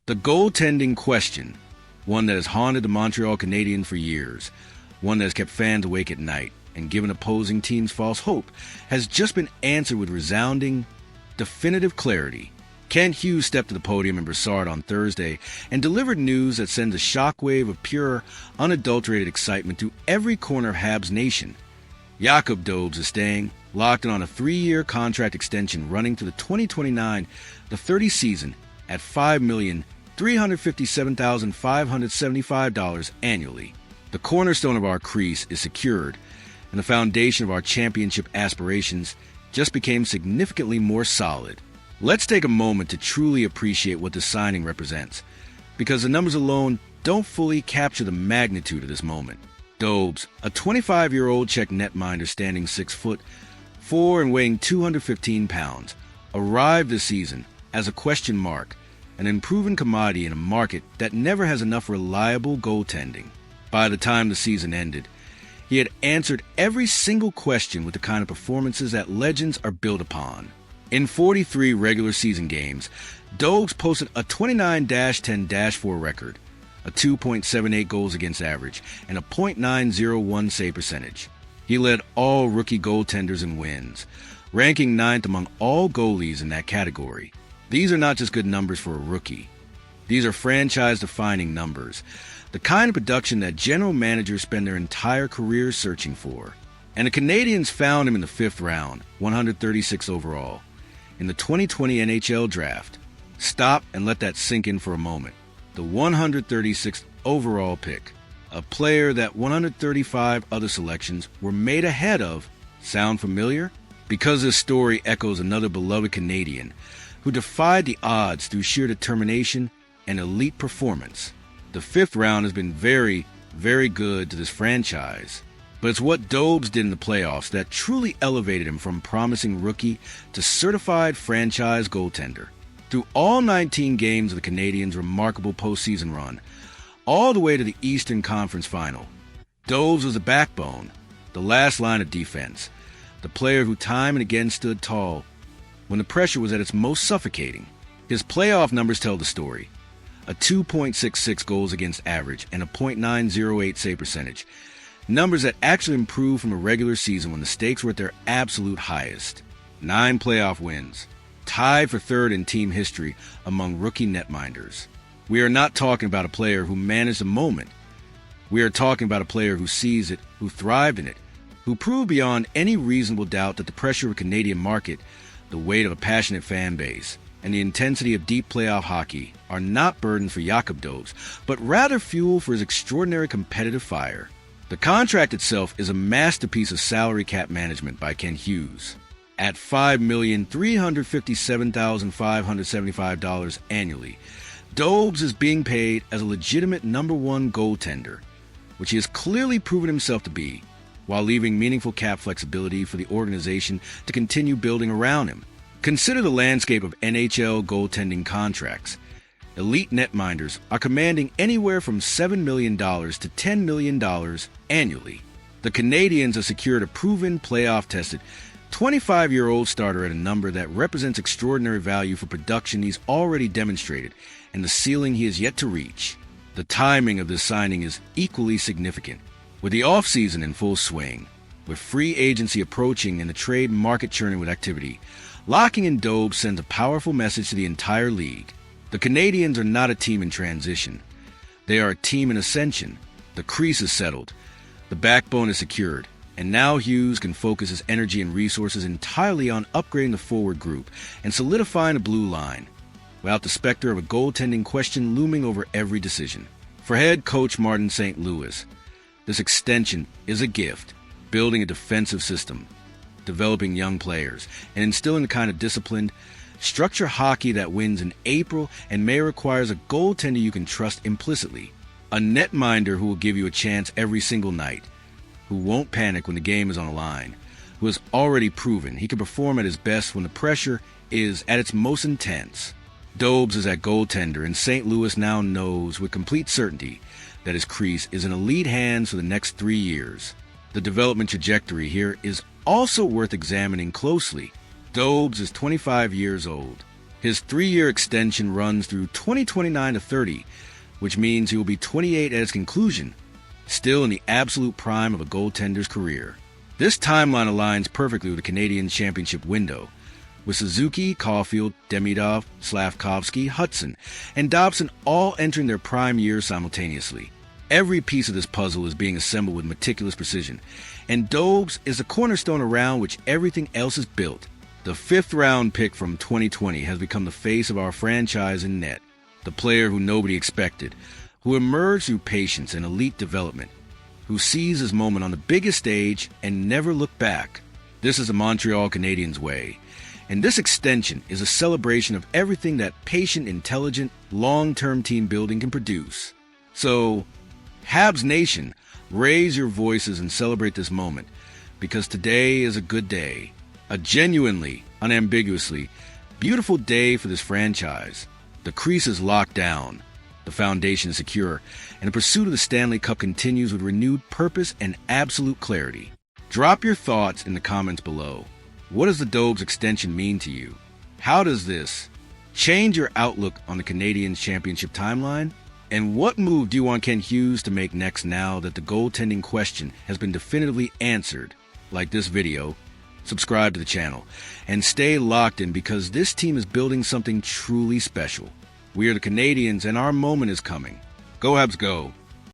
The goaltending question, one that has haunted the Montreal Canadiens for years, one that has kept fans awake at night and given opposing teams false hope, has just been answered with resounding, definitive clarity. Kent Hughes stepped to the podium in Brassard on Thursday and delivered news that sends a shockwave of pure, unadulterated excitement through every corner of Habs Nation. Jakub Dobes is staying, locked in on a 3-year contract extension running to the 2029-30 season at $5,357,575 annually. The cornerstone of our crease is secured, and the foundation of our championship aspirations just became significantly more solid. Let's take a moment to truly appreciate what this signing represents, because the numbers alone don't fully capture the magnitude of this moment. Dobes, a 25-year-old Czech netminder standing 6'4" and weighing 215 pounds, arrived this season as a question mark, an unproven commodity in a market that never has enough reliable goaltending. By the time the season ended, he had answered every single question with the kind of performances that legends are built upon. In 43 regular season games, Dobes posted a 29-10-4 record, a 2.78 goals against average, and a .901 save percentage. He led all rookie goaltenders in wins, ranking 9th among all goalies in that category. These are not just good numbers for a rookie. These are franchise-defining numbers, the kind of production that general managers spend their entire careers searching for. And the Canadiens found him in the 5th round, 136 overall, in the 2020 NHL Draft. Stop and let that sink in for a moment. The 136th overall pick, a player that 135 other selections were made ahead of. Sound familiar? Because this story echoes another beloved Canadian who defied the odds through sheer determination and elite performance. The 5th round has been very, very good to this franchise, but it's what Dobes did in the playoffs that truly elevated him from promising rookie to certified franchise goaltender. Through all 19 games of the Canadiens' remarkable postseason run, all the way to the Eastern Conference Final, Dobes was the backbone, the last line of defense, the player who time and again stood tall when the pressure was at its most suffocating. His playoff numbers tell the story. A 2.66 goals against average and a .908 save percentage. Numbers that actually improved from the regular season when the stakes were at their absolute highest. 9 playoff wins, tied for 3rd in team history among rookie netminders. We are not talking about a player who managed the moment. We are talking about a player who sees it, who thrived in it, who proved beyond any reasonable doubt that the pressure of a Canadian market, the weight of a passionate fan base, and the intensity of deep playoff hockey are not burdens for Jakub Dobes, but rather fuel for his extraordinary competitive fire. The contract itself is a masterpiece of salary cap management by Kent Hughes. At $5,357,575 annually, Dobes is being paid as a legitimate number 1 goaltender, which he has clearly proven himself to be, while leaving meaningful cap flexibility for the organization to continue building around him. Consider the landscape of NHL goaltending contracts. Elite netminders are commanding anywhere from $7 million to $10 million annually. The Canadiens have secured a proven, playoff-tested, 25-year-old starter at a number that represents extraordinary value for production he's already demonstrated and the ceiling he has yet to reach. The timing of this signing is equally significant. With the offseason in full swing, with free agency approaching and the trade market churning with activity, locking in Dobes sends a powerful message to the entire league. The Canadiens are not a team in transition. They are a team in ascension. The crease is settled. The backbone is secured. And now Hughes can focus his energy and resources entirely on upgrading the forward group and solidifying the blue line, without the specter of a goaltending question looming over every decision. For head coach Martin St. Louis, this extension is a gift, building a defensive system, developing young players, and instilling the kind of disciplined, structure hockey that wins in April and May requires a goaltender you can trust implicitly. A netminder who will give you a chance every single night, who won't panic when the game is on the line, who has already proven he can perform at his best when the pressure is at its most intense. Dobes is at goaltender, and St. Louis now knows with complete certainty that his crease is in elite hands for the next 3 years. The development trajectory here is also worth examining closely. Dobes is 25 years old. His 3-year extension runs through 2029 to 30, which means he will be 28 at its conclusion, still in the absolute prime of a goaltender's career. This timeline aligns perfectly with the Canadiens championship window, with Suzuki, Caulfield, Demidov, Slavkovsky, Hudson, and Dobson all entering their prime years simultaneously. Every piece of this puzzle is being assembled with meticulous precision, and Dobes is the cornerstone around which everything else is built. The 5th-round pick from 2020 has become the face of our franchise in net, the player who nobody expected, who emerged through patience and elite development, who seized his moment on the biggest stage and never looked back. This is the Montreal Canadiens way, and this extension is a celebration of everything that patient, intelligent, long-term team building can produce. So, Habs Nation, raise your voices and celebrate this moment, because today is a good day. A genuinely, unambiguously, beautiful day for this franchise. The crease is locked down, the foundation is secure, and the pursuit of the Stanley Cup continues with renewed purpose and absolute clarity. Drop your thoughts in the comments below. What does the Dobes extension mean to you? How does this change your outlook on the Canadiens championship timeline? And what move do you want Kent Hughes to make next now that the goaltending question has been definitively answered? Like this video, subscribe to the channel, and stay locked in because this team is building something truly special. We are the Canadiens and our moment is coming. Go Habs go!